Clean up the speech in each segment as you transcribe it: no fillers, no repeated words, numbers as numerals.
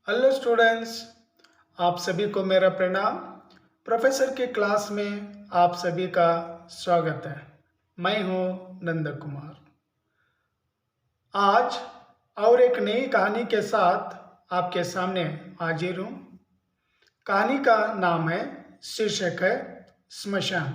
Hello students, आप सभी को मेरा प्रणाम। प्रोफेसर के क्लास में आप सभी का स्वागत है। मैं हूं नंद कुमार। आज और एक नई कहानी के साथ आपके सामने हाजिर हूं। कहानी का नाम है, शीर्षक है स्मशान।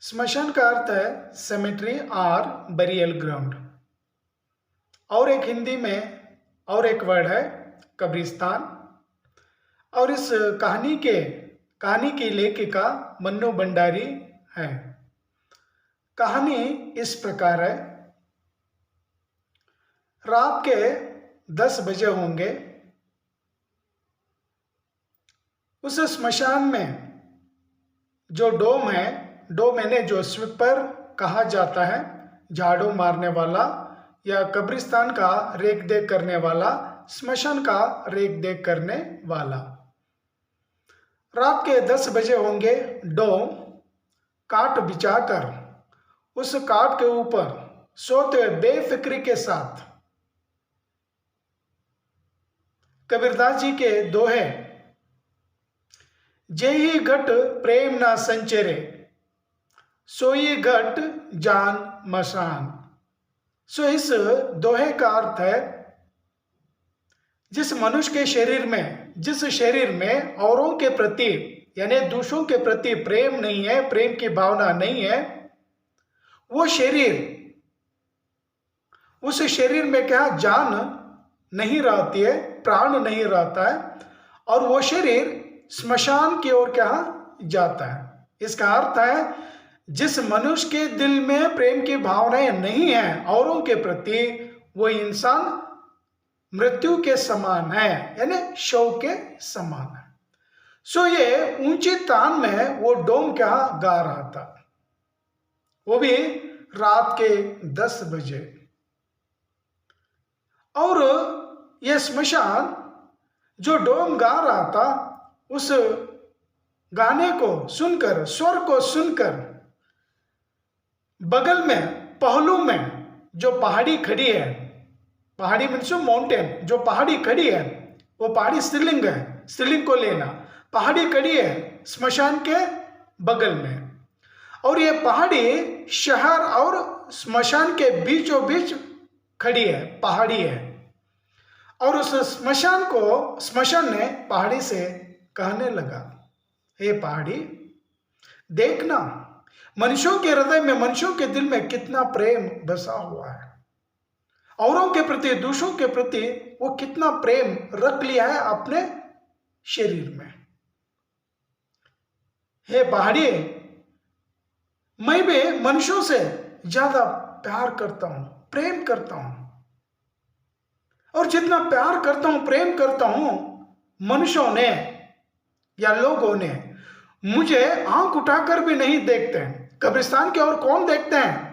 स्मशान का अर्थ है सेमेट्री और बरियल ग्राउंड, और एक हिंदी में और एक वर्ड है कब्रिस्तान। और इस कहानी की लेखिका मन्नू भंडारी है। कहानी इस प्रकार है। रात के 10 बजे होंगे। उस स्मशान में जो डोम है, डोम यानी जो स्वीपर कहा जाता है, झाड़ू मारने वाला या कब्रिस्तान का रेख देख करने वाला, स्मशान का रेख देख करने वाला। रात के 10 बजे होंगे। डोम काट बिछाकर उस काट के ऊपर सोते हुए बेफिक्री के साथ कबीरदास जी के दोहे, जेही घट प्रेम ना संचरे, सोई घट जान मसान। सो इस दोहे का अर्थ है, जिस मनुष्य के शरीर में, जिस शरीर में औरों के प्रति यानी दूसरों के प्रति प्रेम नहीं है, प्रेम की भावना नहीं है, वो शरीर, उस शरीर में क्या जान नहीं रहती है, प्राण नहीं रहता है, और वो शरीर स्मशान की ओर क्या जाता है। इसका अर्थ है, जिस मनुष्य के दिल में प्रेम की भावनाएं नहीं है औरों के प्रति, वो इंसान मृत्यु के समान है, यानी शव के समान है। सो ये ऊंची तान में वो डोम क्या गा रहा था, वो भी रात के 10 बजे। और ये स्मशान जो डोम गा रहा था, उस गाने को सुनकर, स्वर को सुनकर, बगल में पहलू में जो पहाड़ी खड़ी है, पहाड़ी मीन्स माउंटेन, जो पहाड़ी खड़ी है, वो पहाड़ी स्त्रीलिंग है, स्त्रीलिंग को लेना। पहाड़ी खड़ी है स्मशान के बगल में, और ये पहाड़ी शहर और स्मशान के बीचों बीच खड़ी है, पहाड़ी है। और उस स्मशान ने पहाड़ी से कहने लगा, हे पहाड़ी, देखना मनुष्यों के हृदय में, मनुष्यों के दिल में कितना प्रेम बसा हुआ है, औरों के प्रति, दूसरों के प्रति वो कितना प्रेम रख लिया है अपने शरीर में। हे पहाड़ी, मैं भी मनुष्यों से ज्यादा प्यार करता हूं, प्रेम करता हूं, और जितना प्यार करता हूं, प्रेम करता हूं, मनुष्यों ने या लोगों ने मुझे आंख उठाकर भी नहीं देखते हैं। कब्रिस्तान की ओर कौन देखते हैं,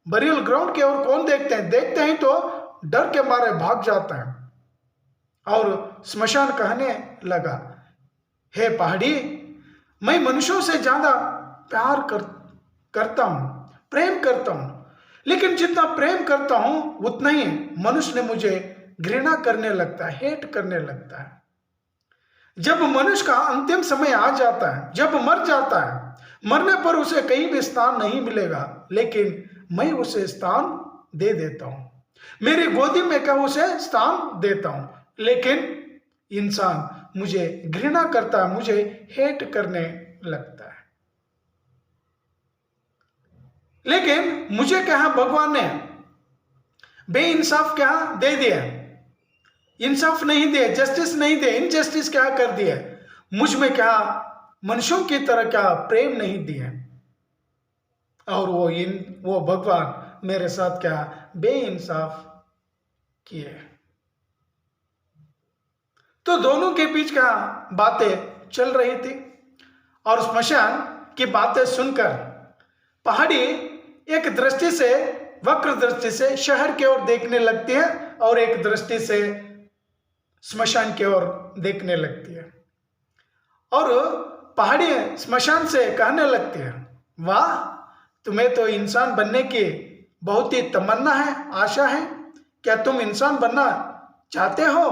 बरियल ग्राउंड की ओर कौन देखते हैं? देखते हैं तो डर के मारे भाग जाता है। और स्मशान कहने लगा, हे पहाड़ी, मैं मनुष्यों से ज्यादा प्यार करता हूं, प्रेम करता हूं, लेकिन जितना प्रेम करता हूं उतना ही मनुष्य ने मुझे घृणा करने लगता है, हेट करने लगता है। जब मनुष्य का अंतिम समय आ जाता है, जब मर जाता है, मरने पर उसे कहीं भी स्थान नहीं मिलेगा, लेकिन मैं उसे स्थान दे देता हूं, मेरी गोदी में क्या उसे स्थान देता हूं, लेकिन इंसान मुझे घृणा करता है, मुझे हेट करने लगता है। लेकिन मुझे क्या भगवान ने बेइंसाफ क्या दे दिया, इंसाफ नहीं दिया, जस्टिस नहीं दिया, इनजस्टिस क्या कर दिया, मुझ में क्या मनुष्यों की तरह क्या प्रेम नहीं दिया, और वो भगवान मेरे साथ क्या बेइंसाफ किए। तो दोनों के बीच क्या बातें चल रही थी, और स्मशान की बातें सुनकर पहाड़ी एक दृष्टि से, वक्र दृष्टि से शहर की ओर देखने लगती है, और एक दृष्टि से स्मशान की ओर देखने लगती है। और पहाड़ी स्मशान से कहने लगती है, वाह, तुम्हें तो इंसान बनने की बहुत ही तमन्ना है, आशा है, क्या तुम इंसान बनना चाहते हो?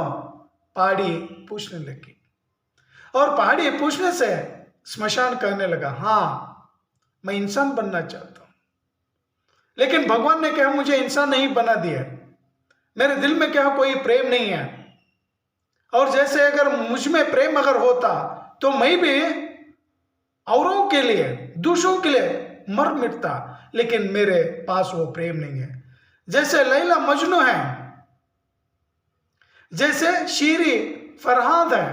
पहाड़ी पूछने लगी, और पहाड़ी पूछने से स्मशान कहने लगा, हाँ मैं इंसान बनना चाहता हूं, लेकिन भगवान ने कहा मुझे इंसान नहीं बना दिया, मेरे दिल में क्या कोई प्रेम नहीं है, और जैसे अगर मुझ में प्रेम अगर होता तो मैं भी औरों के लिए, दूसरों के लिए मर मिटता, लेकिन मेरे पास वो प्रेम नहीं है। जैसे लैला मजनू है, जैसे शीरी फरहाद है,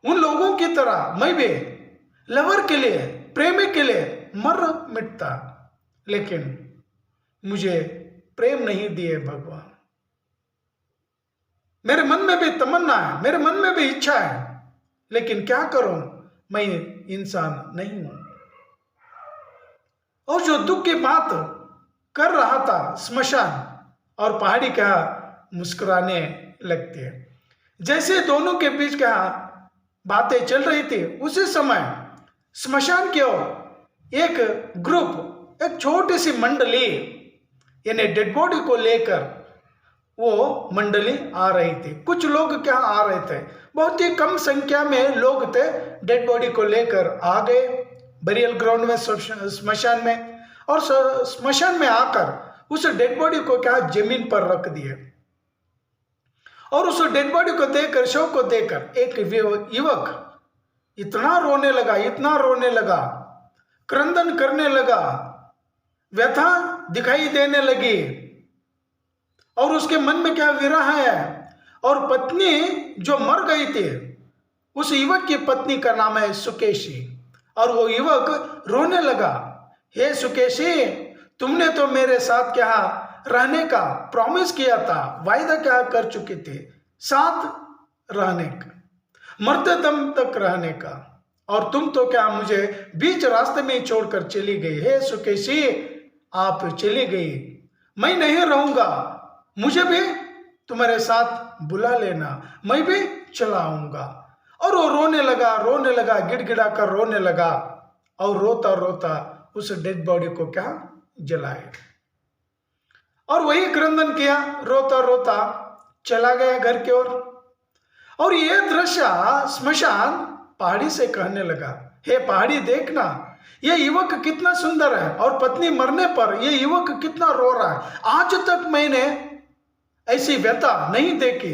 उन लोगों की तरह मैं भी लवर के लिए, प्रेमी के लिए मर मिटता, लेकिन मुझे प्रेम नहीं दिए भगवान। मेरे मन में भी तमन्ना है, मेरे मन में भी इच्छा है, लेकिन क्या करूं, मैं इंसान नहीं हूं। और जो दुख की बात कर रहा था स्मशान और पहाड़ी का मुस्कुराने लगती है। जैसे दोनों के बीच क्या बातें चल रही थी, उसी समय स्मशान की ओर एक ग्रुप, एक छोटी सी मंडली, यानी डेड बॉडी को लेकर वो मंडली आ रही थी। कुछ लोग क्या आ रहे थे, बहुत ही कम संख्या में लोग थे, डेड बॉडी को लेकर आ गए बरियल ग्राउंड में, स्मशान में, और स्मशान में आकर उस डेड बॉडी को क्या जमीन पर रख दिए। और उस डेड बॉडी को देखकर, शव को देखकर एक युवक इतना रोने लगा, इतना रोने लगा, क्रंदन करने लगा, व्यथा दिखाई देने लगी, और उसके मन में क्या विरह है। और पत्नी जो मर गई थी, उस युवक की पत्नी का नाम है सुकेशी, और वो युवक रोने लगा, हे सुकेशी, तुमने तो मेरे साथ क्या रहने का प्रॉमिस किया था, वायदा क्या कर चुकी थी, साथ रहने का, मरते दम तक रहने का, और तुम तो क्या मुझे बीच रास्ते में ही छोड़कर चली गई। हे सुकेशी, आप चली गई, मैं नहीं रहूंगा, मुझे भी तुम्हारे साथ बुला लेना, मैं भी चला आऊंगा। और वो रोने लगा, गिड़गिड़ा कर रोने लगा, और रोता रोता उस डेड बॉडी को क्या जलाए, और वही क्रंदन किया, रोता रोता चला गया घर की ओर। और ये दृश्य स्मशान पहाड़ी से कहने लगा, हे पहाड़ी, देखना ये युवक कितना सुंदर है, और पत्नी मरने पर ये युवक कितना रो रहा है। आज तक मैंने ऐसी व्यथा नहीं देखी,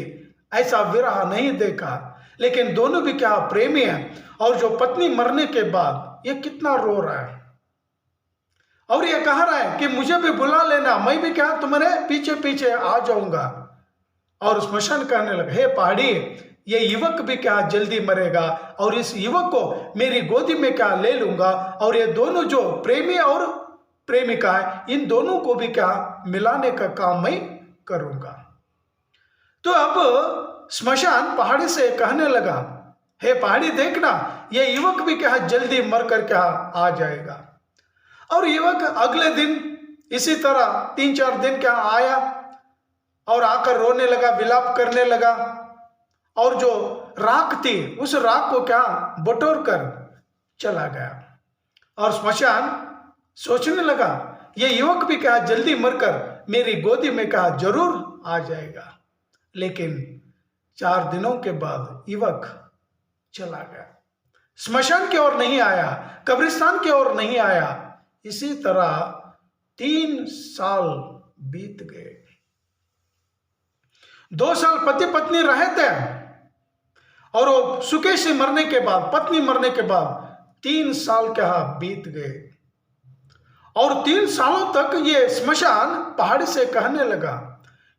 ऐसा विरह नहीं देखा, लेकिन दोनों भी क्या प्रेमी हैं, और जो पत्नी मरने के बाद ये कितना रो रहा है, और ये कह रहा है कि मुझे भी बुला लेना, मैं भी क्या तुम्हारे पीछे पीछे आ जाऊंगा। और स्मशान कहने लगा, हे पहाड़ी, ये युवक भी क्या जल्दी मरेगा, और इस युवक को मेरी गोदी में क्या ले लूंगा, और ये दोनों जो प्रेमी और प्रेमिका है, इन दोनों को भी क्या मिलाने का काम मैं करूंगा। तो अब स्मशान पहाड़ी से कहने लगा, हे पहाड़ी, देखना ये युवक भी क्या जल्दी मरकर क्या आ जाएगा। और युवक अगले दिन इसी तरह 3-4 दिन क्या आया, और आकर रोने लगा, विलाप करने लगा, और जो राख थी उस राख को क्या बटोर कर चला गया। और स्मशान सोचने लगा, ये युवक भी क्या जल्दी मरकर मेरी गोदी में क्या जरूर आ जाएगा। लेकिन 4 दिनों के बाद युवक चला गया, स्मशान की ओर नहीं आया, कब्रिस्तान की ओर नहीं आया। इसी तरह 3 साल बीत गए। 2 साल पति पत्नी रहे थे, और वो सुकेशी मरने के बाद, पत्नी मरने के बाद 3 साल क्या बीत गए। और 3 सालों तक ये स्मशान पहाड़ी से कहने लगा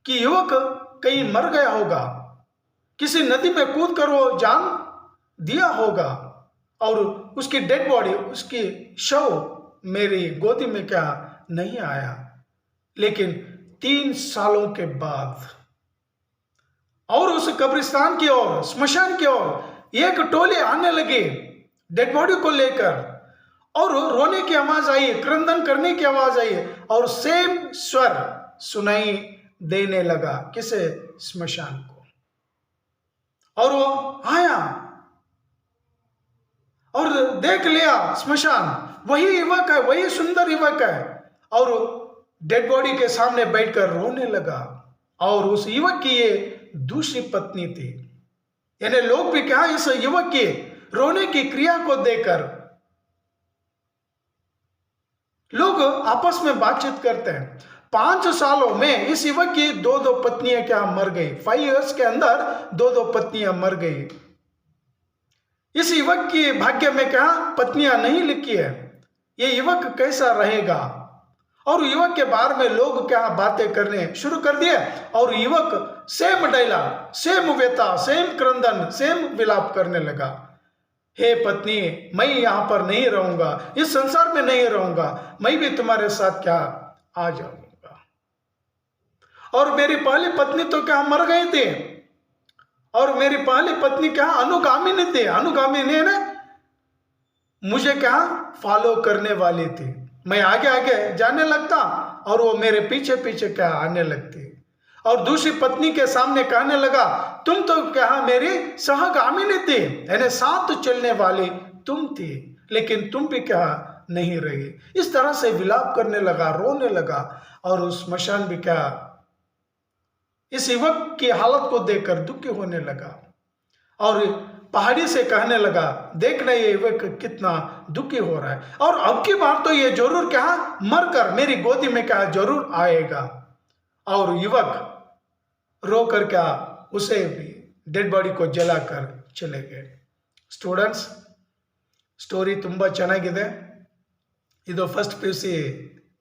कि युवक कहीं मर गया होगा, किसी नदी में कूद कर वो जान दिया होगा, और उसकी डेड बॉडी, उसकी शव मेरी गोदी में क्या नहीं आया। लेकिन 3 सालों के बाद, और उस कब्रिस्तान की ओर, स्मशान की ओर एक टोली आने लगी डेड बॉडी को लेकर, और रोने की आवाज आई, क्रंदन करने की आवाज आई, और सेम स्वर सुनाई देने लगा किसे, स्मशान को। और वो आया और देख लिया स्मशान, वही युवक है, वही सुंदर युवक है, और डेड बॉडी के सामने बैठकर रोने लगा। और उस युवक की ये दूसरी पत्नी थी। यानी लोग भी क्या इस युवक के रोने की क्रिया को देखकर लोग आपस में बातचीत करते हैं। 5 सालों में इस युवक की 2 पत्नियां क्या मर गई। 5 इयर्स के अंदर 2 पत्नियां मर गई। इस युवक की भाग्य में क्या पत्नियां नहीं लिखी है। ये युवक कैसा रहेगा। और युवक के बारे में लोग क्या बातें करने शुरू कर दिए। और युवक सेम डायलॉग, सेम व्यथा, सेम क्रंदन, सेम विलाप करने लगा। हे पत्नी, मैं यहां पर नहीं रहूंगा, इस संसार में नहीं रहूंगा, मैं भी तुम्हारे साथ क्या आ जाऊंगा। और मेरी पहली पत्नी तो क्या मर गई थी। और मेरी पहली पत्नी क्या अनुगामिनी थी। अनुगामिनी ने मुझे क्या फॉलो करने वाली थी। मैं आगे आगे जाने लगता और वो मेरे पीछे पीछे क्या आने लगती। और दूसरी पत्नी के सामने कहने लगा, तुम तो क्या मेरी सहगामिनी थी, यानी साथ चलने वाली तुम थी, लेकिन तुम भी क्या नहीं रही। इस तरह से विलाप करने लगा, रोने लगा। और उस स्मशान भी क्या इस युवक की हालत को देखकर दुखी होने लगा। और पहाड़ी से कहने लगा, देखना ये युवक कितना दुखी हो रहा है। और अब की बार तो ये जरूर क्या मरकर मेरी गोदी में क्या जरूर आएगा। और युवक रोकर क्या उसे भी डेड बॉडी को जलाकर चले गए। स्टूडेंट्स, स्टोरी ತುಂಬಾ ಚೆನ್ನಾಗಿದೆ। ಇದು first P U C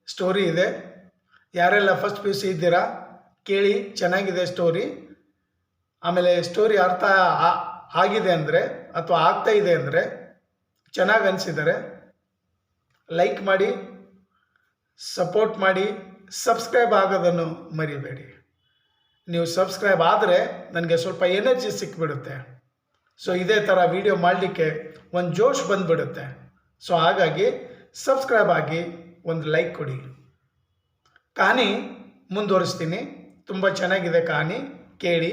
story ಇದೆ। ಯಾರೆಲ್ಲ ಫಸ್ಟ್ ಪಿ ಯು ಸಿ ಇದ್ದೀರಾ ಕೇಳಿ, ಚೆನ್ನಾಗಿದೆ ಸ್ಟೋರಿ। ಆಮೇಲೆ ಸ್ಟೋರಿ ಅರ್ಥ ಆಗಿದೆ ಅಂದರೆ ಅಥವಾ ಆಗ್ತಾ ಇದೆ ಅಂದರೆ, ಚೆನ್ನಾಗಿ ಅನಿಸಿದರೆ ಲೈಕ್ ಮಾಡಿ, ಸಪೋರ್ಟ್ ಮಾಡಿ, ಸಬ್ಸ್ಕ್ರೈಬ್ ಆಗೋದನ್ನು ಮರಿಬೇಡಿ। ನೀವು ಸಬ್ಸ್ಕ್ರೈಬ್ ಆದರೆ ನನಗೆ ಸ್ವಲ್ಪ ಎನರ್ಜಿ ಸಿಕ್ಬಿಡುತ್ತೆ। ಸೊ ಇದೇ ಥರ ವಿಡಿಯೋ ಮಾಡಲಿಕ್ಕೆ ಒಂದು ಜೋಶ್ ಬಂದುಬಿಡುತ್ತೆ। ಸೊ ಹಾಗಾಗಿ ಸಬ್ಸ್ಕ್ರೈಬ್ ಆಗಿ ಒಂದು ಲೈಕ್ ಕೊಡಿ। ಕಹಾನಿ ಮುಂದುವರಿಸ್ತೀನಿ, ತುಂಬ ಚೆನ್ನಾಗಿದೆ ಕಹಾನಿ, ಕೇಳಿ।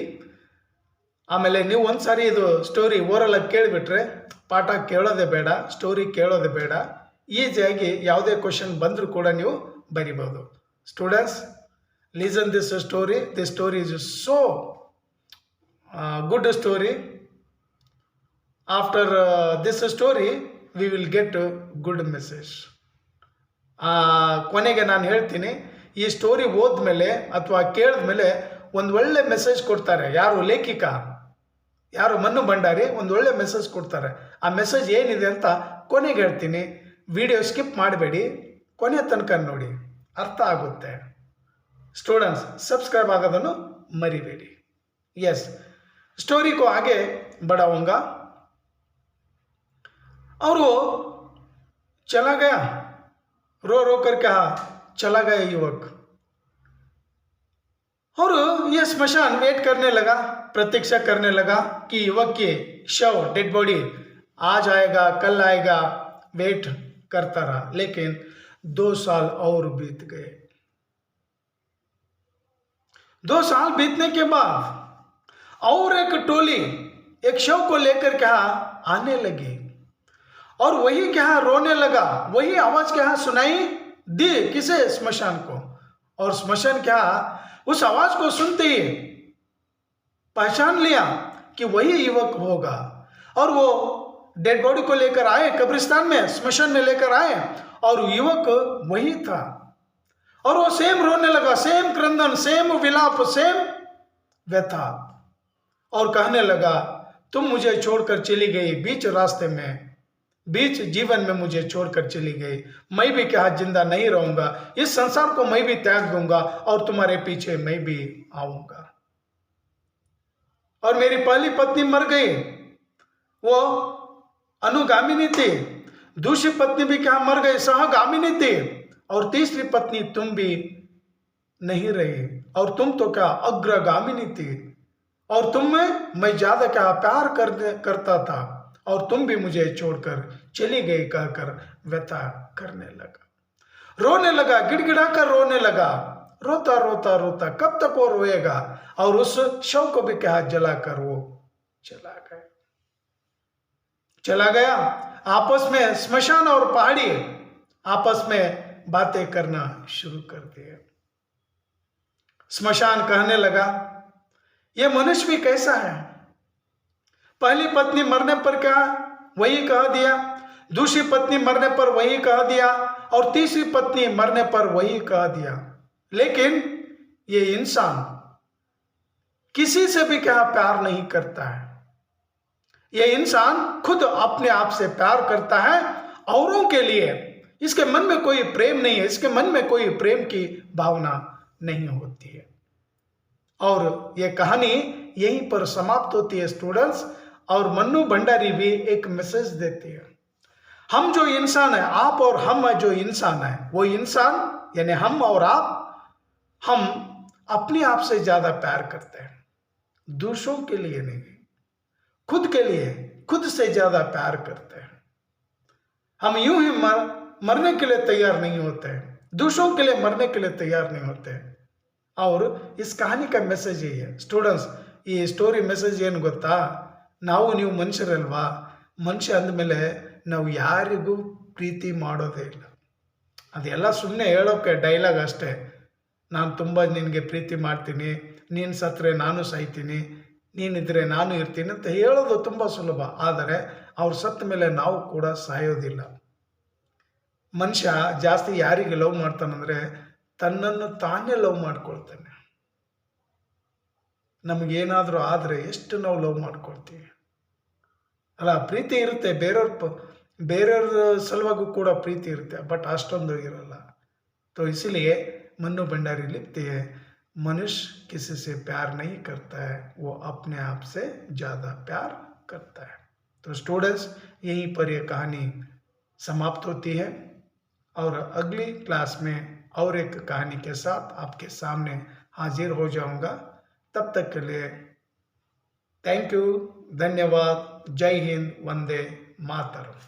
ಆಮೇಲೆ ನೀವು ಒಂದು ಸಾರಿ ಇದು ಸ್ಟೋರಿ ಓರಲಾಗಿ ಕೇಳಿಬಿಟ್ರೆ ಪಾಠ ಕೇಳೋದೇ ಬೇಡ, ಸ್ಟೋರಿ ಕೇಳೋದೇ ಬೇಡ, ಈಸಿಯಾಗಿ ಯಾವುದೇ ಕ್ವಶನ್ ಬಂದರೂ ಕೂಡ ನೀವು ಬರಿಬೋದು। Students, listen this story. This story is so good story. After this story we will get a good message. ಕೊನೆಗೆ ನಾನು ಹೇಳ್ತೀನಿ, ಈ ಸ್ಟೋರಿ ಓದ್ಮೇಲೆ ಅಥವಾ ಕೇಳಿದ್ಮೇಲೆ ಒಂದು ಒಳ್ಳೆ ಮೆಸೇಜ್ ಕೊಡ್ತಾರೆ ಯಾರು ಲೇಖಿಕ, ಯಾರು ಮನ್ನು ಭಂಡಾರಿ ಒಂದು ಒಳ್ಳೆ ಮೆಸೇಜ್ ಕೊಡ್ತಾರೆ। ಆ ಮೆಸೇಜ್ ಏನಿದೆ ಅಂತ ಕೊನೆಗೆ ಹೇಳ್ತೀನಿ। ವಿಡಿಯೋ ಸ್ಕಿಪ್ ಮಾಡಬೇಡಿ, ಕೊನೆ ತನಕ ನೋಡಿ, ಅರ್ಥ ಆಗುತ್ತೆ। स्टूडेंट्स, सब्सक्राइब आಗೋದನ್ನು मरीबेड़ी। यस, स्टोरी को आगे बढ़ाऊंगा। और वो चला गया, रो रो कर कहा चला गया युवक। और ये स्मशान वेट करने लगा, प्रतीक्षा करने लगा कि युवक की शव, डेड बॉडी आ जाएगा, कल आएगा, वेट करता रहा। लेकिन 2 साल और बीत गए। 2 साल बीतने के बाद और एक टोली एक शव को लेकर क्या आने लगी। और वही क्या रोने लगा, वही आवाज क्या सुनाई दी किसे, स्मशान को। और स्मशान क्या उस आवाज को सुनते ही पहचान लिया कि वही युवक होगा। और वो डेड बॉडी को लेकर आए, कब्रिस्तान में, स्मशान में लेकर आए, और युवक वही था। और वो सेम रोने लगा, सेम क्रंदन, सेम विलाप, सेम व्यथा। और कहने लगा, तुम मुझे छोड़कर चली गई बीच रास्ते में, बीच जीवन में मुझे छोड़कर चली गई। मैं भी क्या जिंदा नहीं रहूंगा, इस संसार को मैं भी त्याग दूंगा और तुम्हारे पीछे मैं भी आऊंगा। और मेरी पहली पत्नी मर गई, वो अनुगामिनी थी। दूसरी पत्नी भी क्या मर गई, सहगामिनी थी। और तीसरी पत्नी तुम भी नहीं रही, और तुम तो क्या अग्रगामिनी थी। और तुम में मैं ज्यादा क्या प्यार करता था, और तुम भी मुझे छोड़कर चली गई कहकर व्यथा करने लगा। रोने लगा, गिड़गिड़ाकर रोने लगा, रोता रोता रोता कब तक वो रोएगा। और उस शव को भी क्या जलाकर वो चला गया। आपस में स्मशान और पहाड़ी आपस में बातें करना शुरू कर दिए। स्मशान कहने लगा ये मनुष्य भी कैसा है? पहली पत्नी मरने पर क्या वही कह दिया, दूसरी पत्नी मरने पर वही कह दिया, और तीसरी पत्नी मरने पर वही कह दिया। लेकिन ये इंसान किसी से भी क्या प्यार नहीं करता है। ये इंसान खुद अपने आप से प्यार करता है, औरों के लिए इसके मन में कोई प्रेम नहीं है, इसके मन में कोई प्रेम की भावना नहीं होती है। और ये कहानी यहीं पर समाप्त होती है स्टूडेंट्स। और मन्नू भंडारी भी एक मैसेज देती है। हम जो इंसान है, आप और हम जो इंसान है, वो इंसान यानी हम और आप, हम अपने आप से ज्यादा प्यार करते हैं, दूसरों के लिए नहीं, खुद के लिए खुद से ज्यादा प्यार करते हैं। हम यूं ही मरने के लिए तैयार नहीं होते हैं, दूसरों के लिए मरने के लिए तैयार नहीं होते हैं। और इस कहानी का ಮೆಸೇಜ್ है ಸ್ಟೂಡೆಂಟ್ಸ್, ಈ ಸ್ಟೋರಿ ಮೆಸೇಜ್ ಏನು ಗೊತ್ತಾ? ನಾವು ನೀವು ಮನುಷ್ಯರಲ್ವಾ, ಮನುಷ್ಯ ಅಂದಮೇಲೆ ನಾವು ಯಾರಿಗೂ ಪ್ರೀತಿ ಮಾಡೋದೇ ಇಲ್ಲ. ಅದೆಲ್ಲ ಸುಮ್ಮನೆ ಹೇಳೋಕೆ ಡೈಲಾಗ್ ಅಷ್ಟೇ. ನಾನು ತುಂಬ ನಿನಗೆ ಪ್ರೀತಿ ಮಾಡ್ತೀನಿ, ನೀನು ಸತ್ತರೆ ನಾನು ಸಾಯ್ತೀನಿ, ನೀನಿದ್ರೆ ನಾನು ಇರ್ತೀನಿ ಅಂತ ಹೇಳೋದು ತುಂಬ ಸುಲಭ. ಆದರೆ ಅವ್ರು ಸತ್ತ ಮೇಲೆ ನಾವು ಕೂಡ ಸಾಯೋದಿಲ್ಲ. ಮನುಷ್ಯ ಜಾಸ್ತಿ ಯಾರಿಗೆ ಲವ್ ಮಾಡ್ತಾನಂದ್ರೆ ತನ್ನನ್ನು ತಾನೇ ಲವ್ ಮಾಡ್ಕೊಳ್ತಾನೆ. ನಮಗೇನಾದರೂ ಆದರೆ ಎಷ್ಟು ನಾವು ಲವ್ ಮಾಡ್ಕೊಳ್ತೀವಿ ಅಲ್ಲ. ಪ್ರೀತಿ ಇರುತ್ತೆ, ಬೇರೆಯವ್ರ ಸಲುವಾಗೂ ಕೂಡ ಪ್ರೀತಿ ಇರುತ್ತೆ, ಬಟ್ ಅಷ್ಟೊಂದು ಇರಲ್ಲ. तो इसलिए मन्नू भंडारी लिखती है, मनुष्य किसी से प्यार नहीं करता है, वो अपने आप से ज़्यादा प्यार करता है. तो स्टूडेंट्स, यहीं पर ये कहानी समाप्त होती है और अगली क्लास में और एक कहानी के साथ आपके सामने हाजिर हो जाऊंगा. तब तक के लिए थैंक यू, धन्यवाद, जय हिंद, वंदे मातरम.